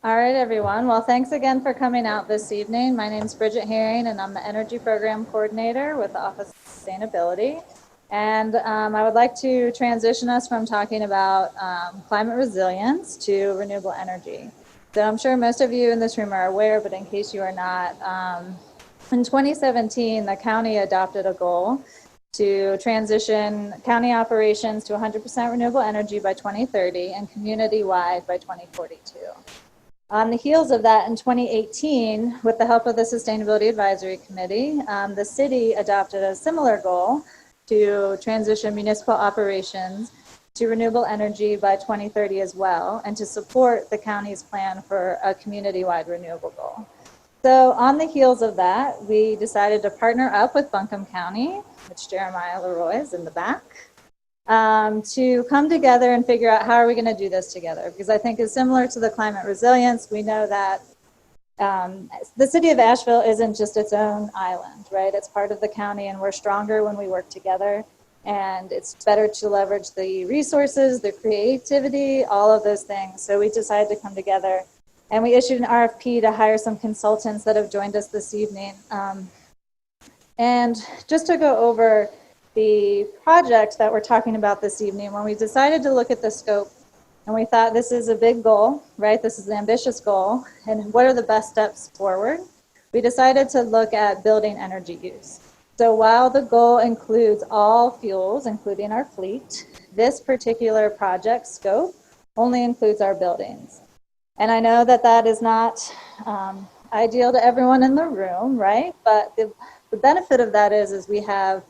All right, everyone. Well, thanks again for coming out this evening. My name is Bridget Herring, and I'm the Energy Program Coordinator with the Office of Sustainability. And I would like to transition us from talking about climate resilience to renewable energy. So I'm sure most of you in this room are aware, but in case you are not, in 2017, the county adopted a goal to transition county operations to 100% renewable energy by 2030 and community-wide by 2042. On the heels of that, in 2018, with the help of the Sustainability Advisory Committee, the city adopted a similar goal to transition municipal operations to renewable energy by 2030 as well, and to support the county's plan for a community-wide renewable goal. So on the heels of that, we decided to partner up with Buncombe County, which Jeremiah Leroy is in the back, to come together and figure out how are we going to do this together. Because I think it's similar to the climate resilience. We know that the city of Asheville isn't just its own island, right? It's part of the county, and we're stronger when we work together. And it's better to leverage the resources, the creativity, all of those things. So we decided to come together, and we issued an RFP to hire some consultants that have joined us this evening. And just to go over the project that we're talking about this evening, when we decided to look at the scope, and we thought this is a big goal, right? This is an ambitious goal, and what are the best steps forward? We decided to look at building energy use. So while the goal includes all fuels, including our fleet, this particular project scope only includes our buildings. And I know that that is not ideal to everyone in the room, right? But the benefit of that is we have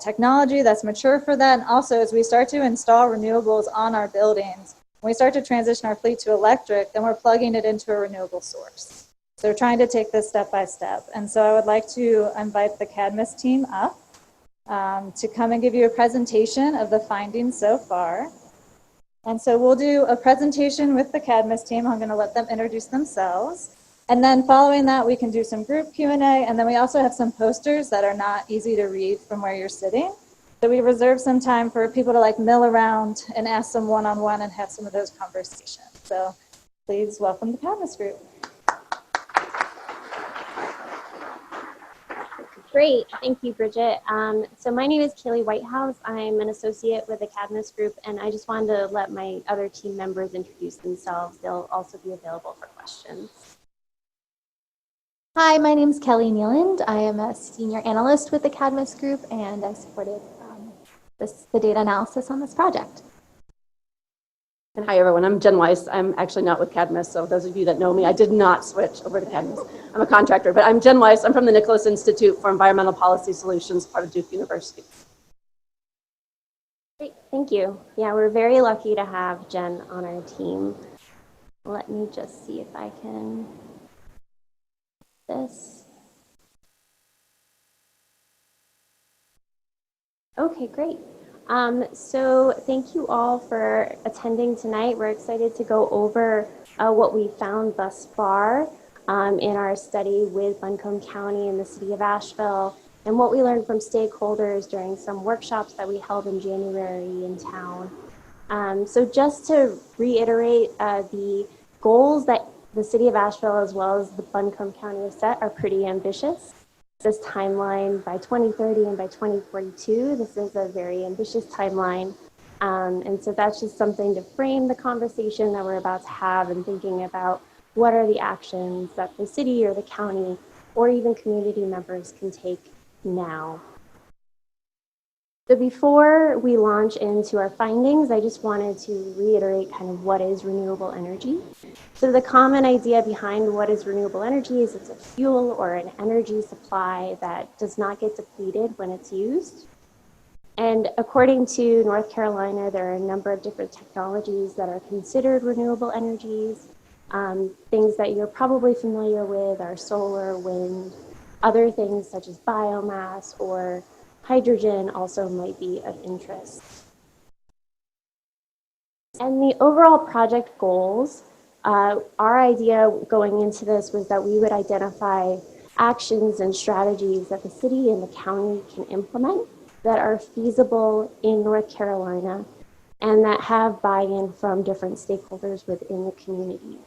technology that's mature for that. And also, as we start to install renewables on our buildings, when we start to transition our fleet to electric, then we're plugging it into a renewable source. So we're trying to take this step by step. And so I would like to invite the Cadmus team up to come and give you a presentation of the findings so far. And so we'll do a presentation with the Cadmus team. I'm going to let them introduce themselves. And then following that, we can do some group Q&A. And then we also have some posters that are not easy to read from where you're sitting. So we reserve some time for people to like mill around and ask some one-on-one and have some of those conversations. So please welcome the Cadmus group. Great, thank you, Bridget. So my name is Kaylee Whitehouse. I'm an associate with the Cadmus Group, and I just wanted to let my other team members introduce themselves. They'll also be available for questions. Hi, my name is Kelly Nealand. I am a senior analyst with the Cadmus Group, and I supported the data analysis on this project. And hi, everyone. I'm Jen Weiss. I'm actually not with Cadmus, so those of you that know me, I did not switch over to Cadmus. I'm a contractor, but I'm Jen Weiss. I'm from the Nicholas Institute for Environmental Policy Solutions, part of Duke University. Great, thank you. Yeah, we're very lucky to have Jen on our team. Let me just see if I can this. Okay, great. So thank you all for attending tonight. We're excited to go over what we found thus far in our study with Buncombe County and the City of Asheville, and what we learned from stakeholders during some workshops that we held in January in town. So just to reiterate, the goals that the City of Asheville as well as the Buncombe County have set are pretty ambitious. This timeline by 2030 and by 2042, this is a very ambitious timeline. And so that's just something to frame the conversation that we're about to have and thinking about what are the actions that the city or the county or even community members can take now. So before we launch into our findings, I just wanted to reiterate kind of what is renewable energy. So the common idea behind what is renewable energy is it's a fuel or an energy supply that does not get depleted when it's used. And according to North Carolina, there are a number of different technologies that are considered renewable energies. Things that you're probably familiar with are solar, wind, other things such as biomass or hydrogen also might be of interest. And the overall project goals, our idea going into this was that we would identify actions and strategies that the city and the county can implement that are feasible in North Carolina and that have buy-in from different stakeholders within the community.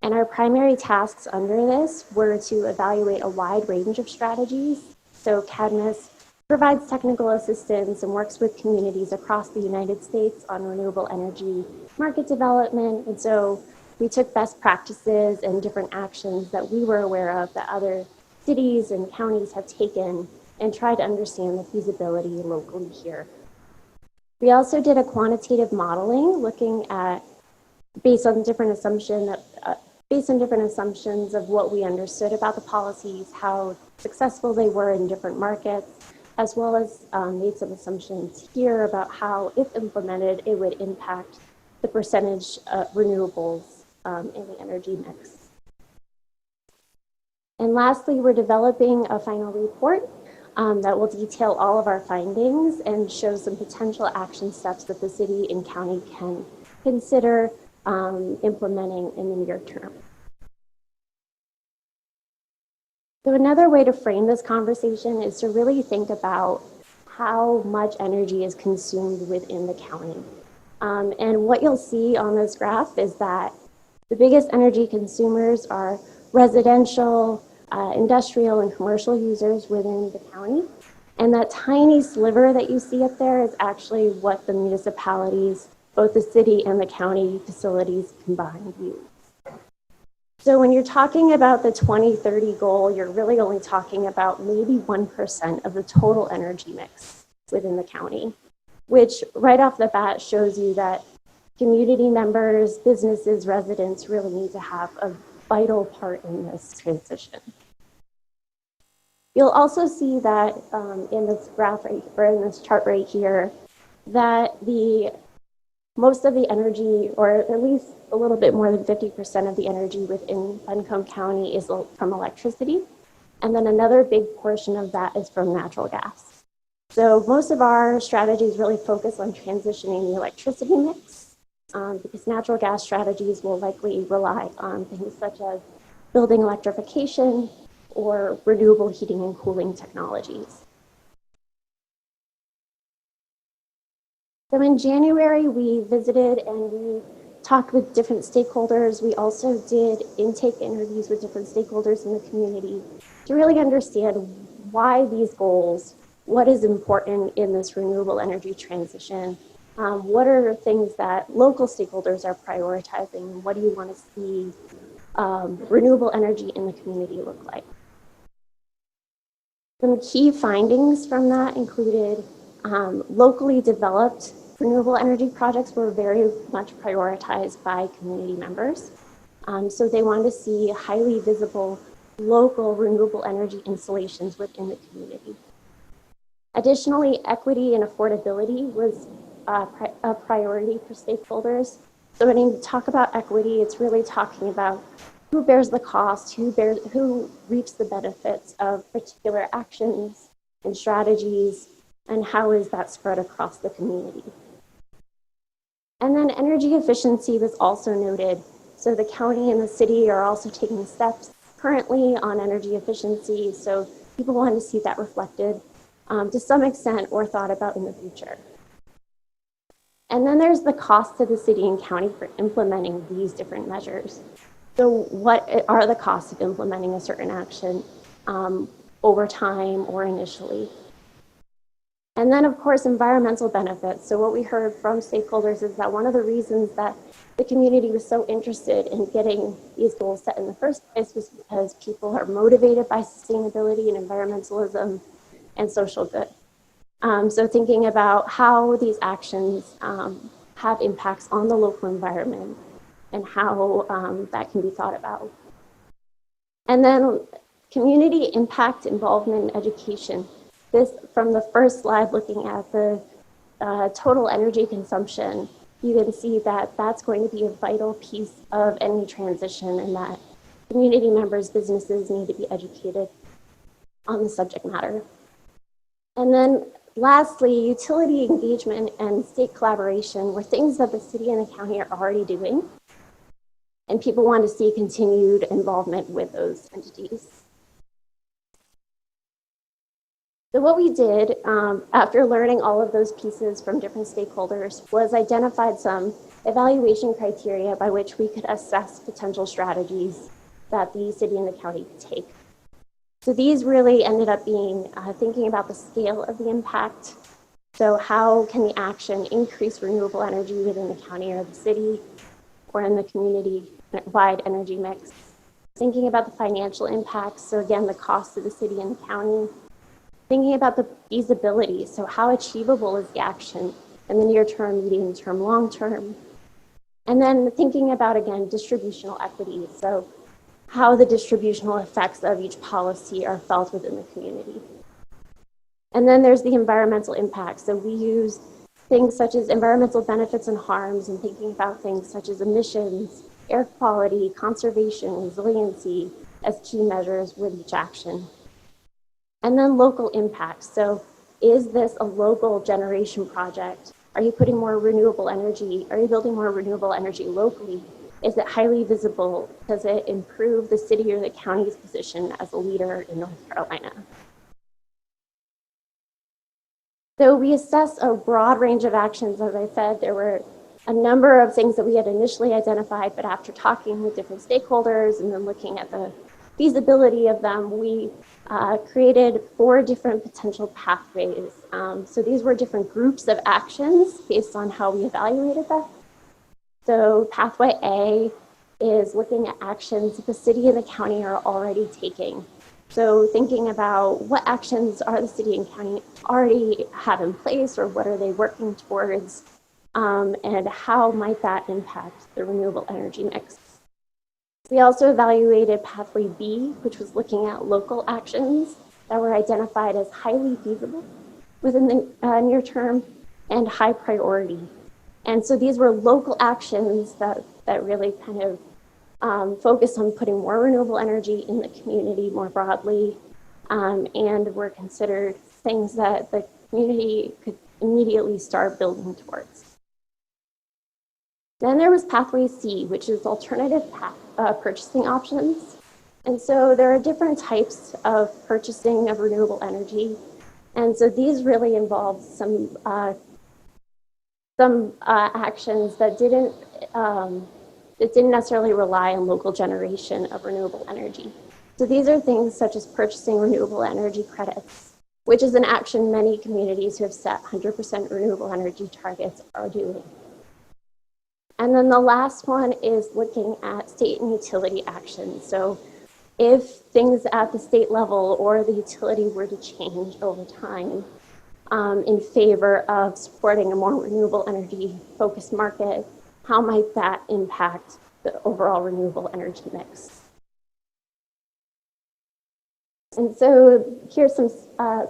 And our primary tasks under this were to evaluate a wide range of strategies. So Cadmus provides technical assistance and works with communities across the United States on renewable energy market development. And so we took best practices and different actions that we were aware of that other cities and counties have taken and tried to understand the feasibility locally here. We also did a quantitative modeling looking at, based on different assumptions of what we understood about the policies, how successful they were in different markets, as well as made some assumptions here about how, if implemented, it would impact the percentage of renewables in the energy mix. And lastly, we're developing a final report that will detail all of our findings and show some potential action steps that the city and county can consider implementing in the near term. So another way to frame this conversation is to really think about how much energy is consumed within the county. And what you'll see on this graph is that the biggest energy consumers are residential, industrial, and commercial users within the county. And that tiny sliver that you see up there is actually what the municipalities, both the city and the county facilities combined use. So when you're talking about the 2030 goal, you're really only talking about maybe 1% of the total energy mix within the county, which right off the bat shows you that community members, businesses, residents really need to have a vital part in this transition. You'll also see that in this graph or in this chart right here, that most of the energy, or at least a little bit more than 50% of the energy within Buncombe County is from electricity. And then another big portion of that is from natural gas. So most of our strategies really focus on transitioning the electricity mix because natural gas strategies will likely rely on things such as building electrification or renewable heating and cooling technologies. So in January, we visited and we talked with different stakeholders. We also did intake interviews with different stakeholders in the community to really understand why these goals, what is important in this renewable energy transition, what are things that local stakeholders are prioritizing, and what do you want to see renewable energy in the community look like. Some key findings from that included locally developed renewable energy projects were very much prioritized by community members. So they wanted to see highly visible local renewable energy installations within the community. Additionally, equity and affordability was a priority for stakeholders. So when you talk about equity, it's really talking about who bears the cost, who reaps the benefits of particular actions and strategies, and how is that spread across the community. And then energy efficiency was also noted. So the county and the city are also taking steps currently on energy efficiency. So people want to see that reflected to some extent or thought about in the future. And then there's the cost to the city and county for implementing these different measures. So what are the costs of implementing a certain action over time or initially? And then, of course, environmental benefits. So what we heard from stakeholders is that one of the reasons that the community was so interested in getting these goals set in the first place was because people are motivated by sustainability and environmentalism and social good. So thinking about how these actions have impacts on the local environment and how that can be thought about. And then community impact, involvement, and education. This, from the first slide, looking at the total energy consumption, you can see that that's going to be a vital piece of any transition and that community members, businesses need to be educated on the subject matter. And then lastly, utility engagement and state collaboration were things that the city and the county are already doing. And people want to see continued involvement with those entities. So what we did after learning all of those pieces from different stakeholders was identified some evaluation criteria by which we could assess potential strategies that the city and the county could take. So these really ended up being thinking about the scale of the impact. So how can the action increase renewable energy within the county or the city or in the community-wide energy mix? Thinking about the financial impacts, so again, the cost of the city and the county. Thinking about the feasibility, so how achievable is the action in the near term, medium term, long term. And then thinking about, again, distributional equity, so how the distributional effects of each policy are felt within the community. And then there's the environmental impacts. So we use things such as environmental benefits and harms and thinking about things such as emissions, air quality, conservation, resiliency as key measures with each action. And then local impacts. So is this a local generation project? Are you putting more renewable energy? Are you building more renewable energy locally? Is it highly visible? Does it improve the city or the county's position as a leader in North Carolina? So we assessed a broad range of actions. As I said, there were a number of things that we had initially identified, but after talking with different stakeholders and then looking at the feasibility of them, we created 4 different potential pathways. So these were different groups of actions based on how we evaluated them. So pathway A is looking at actions that the city and the county are already taking. So thinking about what actions are the city and county already have in place, or what are they working towards, and how might that impact the renewable energy mix. We also evaluated pathway B, which was looking at local actions that were identified as highly feasible within the near term and high priority. And so these were local actions that really kind of focused on putting more renewable energy in the community more broadly, and were considered things that the community could immediately start building towards. Then there was pathway C, which is alternative purchasing options. And so there are different types of purchasing of renewable energy. And so these really involve some actions that didn't necessarily rely on local generation of renewable energy. So these are things such as purchasing renewable energy credits, which is an action many communities who have set 100% renewable energy targets are doing. And then the last one is looking at state and utility actions. So if things at the state level or the utility were to change over time in favor of supporting a more renewable energy focused market, how might that impact the overall renewable energy mix? And so here's some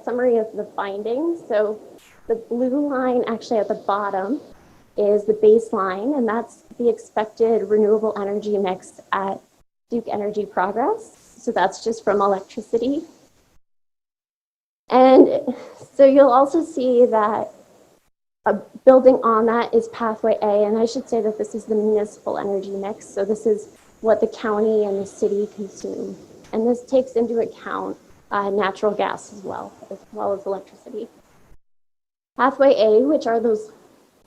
summary of the findings. So the blue line actually at the bottom is the baseline, and that's the expected renewable energy mix at Duke Energy Progress. So that's just from electricity. And so you'll also see that building on that is pathway A, and I should say that this is the municipal energy mix. So this is what the county and the city consume. And this takes into account natural gas as well as electricity. Pathway A, which are those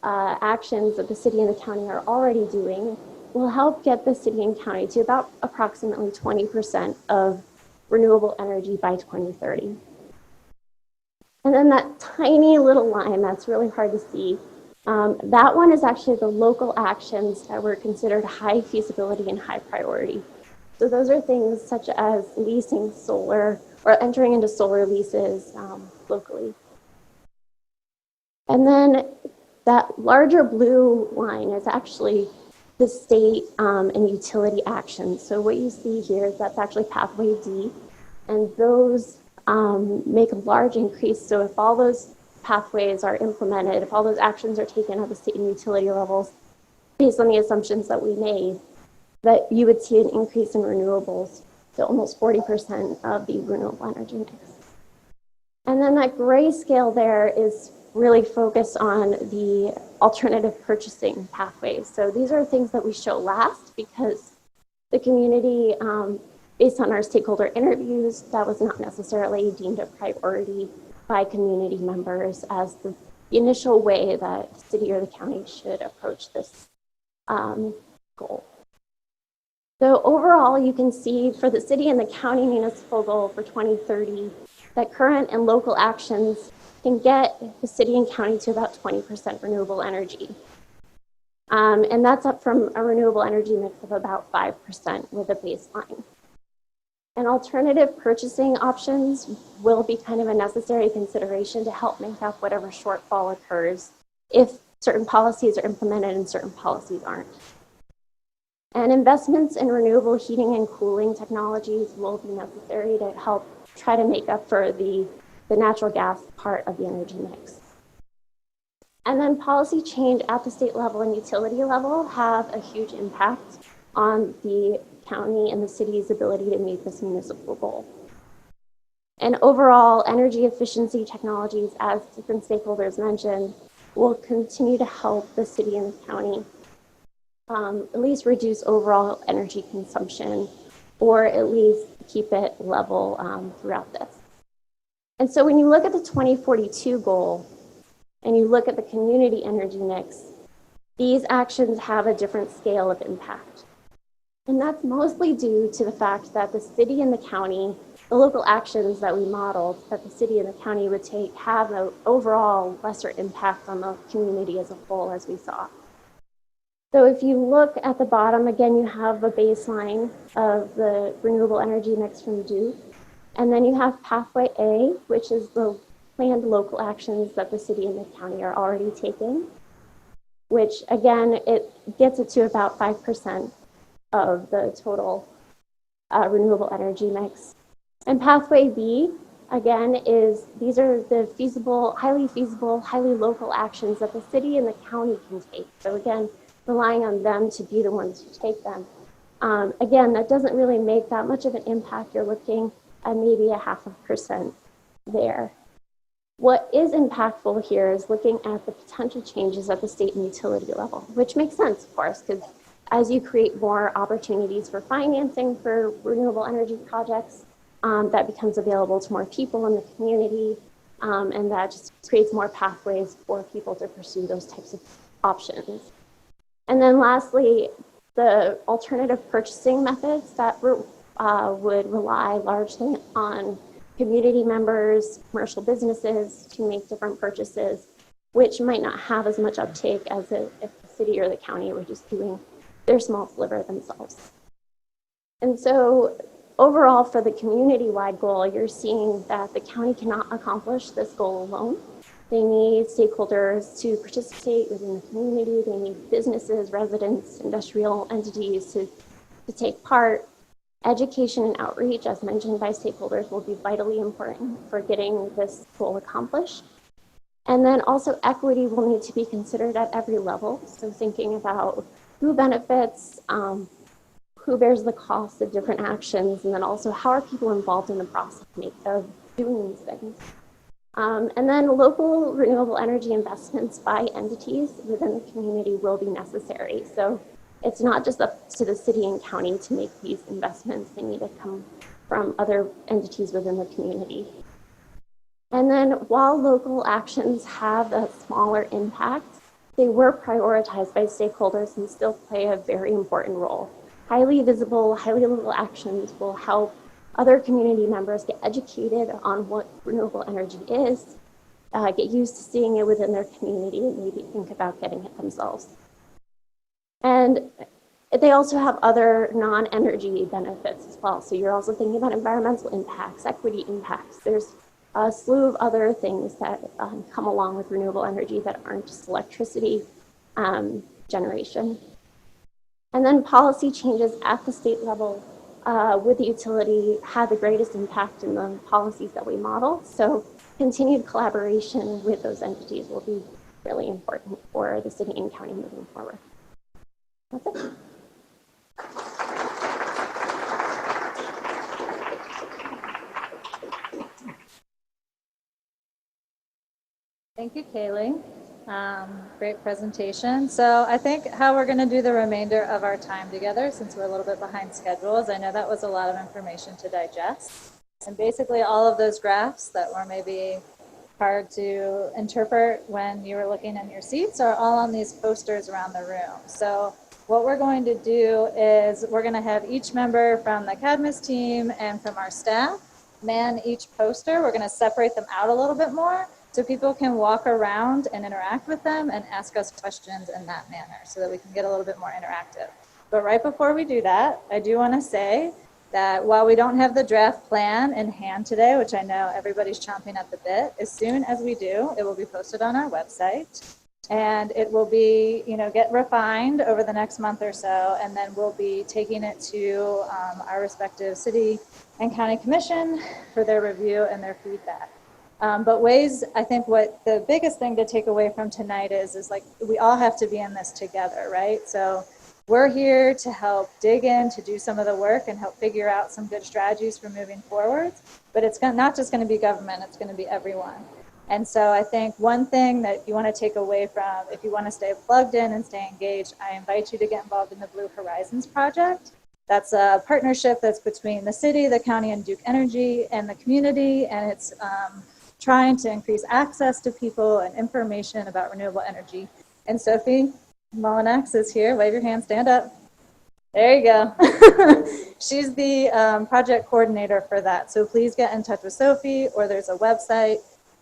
actions that the city and the county are already doing, will help get the city and county to about approximately 20% of renewable energy by 2030. And then that tiny little line that's really hard to see, that one is actually the local actions that were considered high feasibility and high priority. So those are things such as leasing solar or entering into solar leases locally. And then that larger blue line is actually the state and utility actions. So what you see here is that's actually pathway D, and those make a large increase. So if all those pathways are implemented, if all those actions are taken at the state and utility levels, based on the assumptions that we made, that you would see an increase in renewables to almost 40% of the renewable energy mix. And then that gray scale there is really focused on the alternative purchasing pathways. So these are things that we show last because the community, based on our stakeholder interviews, that was not necessarily deemed a priority by community members as the initial way that the city or the county should approach this goal. So overall, you can see for the city and the county municipal goal for 2030 that current and local actions can get the city and county to about 20% renewable energy. And that's up from a renewable energy mix of about 5% with a baseline. And alternative purchasing options will be kind of a necessary consideration to help make up whatever shortfall occurs if certain policies are implemented and certain policies aren't. And investments in renewable heating and cooling technologies will be necessary to help try to make up for the natural gas part of the energy mix. And then policy change at the state level and utility level have a huge impact on the county and the city's ability to meet this municipal goal. And overall, energy efficiency technologies, as different stakeholders mentioned, will continue to help the city and the county at least reduce overall energy consumption, or at least keep it level throughout this. And so when you look at the 2042 goal, and you look at the community energy mix, these actions have a different scale of impact. And that's mostly due to the fact that the city and the county, the local actions that we modeled that the city and the county would take have an overall lesser impact on the community as a whole, as we saw. So if you look at the bottom, again, you have a baseline of the renewable energy mix from Duke. And then you have pathway A, which is the planned local actions that the city and the county are already taking, which again, it gets it to about 5% of the total renewable energy mix. And pathway B, again, these are the highly local actions that the city and the county can take. So again, relying on them to be the ones who take them. Again, that doesn't really make that much of an impact. You're looking at maybe 0.5% there. What is impactful here is looking at the potential changes at the state and utility level, which makes sense, of course, because as you create more opportunities for financing for renewable energy projects, that becomes available to more people in the community, and that just creates more pathways for people to pursue those types of options. And then lastly, the alternative purchasing methods that would rely largely on community members, commercial businesses to make different purchases, which might not have as much uptake as if the city or the county were just doing their small sliver themselves. And so overall, for the community-wide goal, you're seeing that the county cannot accomplish this goal alone. They need stakeholders to participate within the community. They need businesses, residents, industrial entities to take part. Education and outreach, as mentioned by stakeholders, will be vitally important for getting this goal accomplished. And then also equity will need to be considered at every level. So thinking about who benefits, who bears the cost of different actions, and then also how are people involved in the process of doing these things. And then local renewable energy investments by entities within the community will be necessary. So it's not just up to the city and county to make these investments. They need to come from other entities within the community. And then while local actions have a smaller impact, they were prioritized by stakeholders and still play a very important role. Highly visible, highly local actions will help other community members get educated on what renewable energy is, get used to seeing it within their community, and maybe think about getting it themselves. And they also have other non-energy benefits as well. So you're also thinking about environmental impacts, equity impacts. There's a slew of other things that come along with renewable energy that aren't just electricity generation. And then policy changes at the state level with the utility had the greatest impact in the policies that we model. So continued collaboration with those entities will be really important for the city and county moving forward. That's it. Thank you, Kaylee. Great presentation. So I think how we're going to do the remainder of our time together, since we're a little bit behind schedules, I know that was a lot of information to digest. And basically all of those graphs that were maybe hard to interpret when you were looking in your seats are all on these posters around the room. So what we're going to do is we're going to have each member from the Cadmus team and from our staff man each poster. We're going to separate them out a little bit more so people can walk around and interact with them and ask us questions in that manner so that we can get a little bit more interactive. But right before we do that, I do want to say that while we don't have the draft plan in hand today, which I know everybody's chomping at the bit, as soon as we do, it will be posted on our website. And it will be, get refined over the next month or so, and then we'll be taking it to our respective city and county commission for their review and their feedback. But I think what the biggest thing to take away from tonight is like, we all have to be in this together, right? So we're here to help dig in, to do some of the work and help figure out some good strategies for moving forward. But it's not just going to be government, it's going to be everyone. And so I think one thing that you want to take away from, if you want to stay plugged in and stay engaged, I invite you to get involved in the Blue Horizons Project. That's a partnership that's between the city, the county, and Duke Energy and the community. And it's trying to increase access to people and information about renewable energy. And Sophie Molinax is here. Wave your hand, stand up. There you go. She's the project coordinator for that. So please get in touch with Sophie, or there's a website.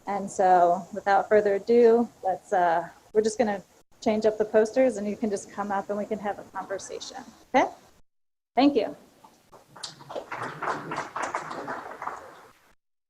And so without further ado, we're just going to change up the posters and you can just come up and we can have a conversation. Okay? Thank you.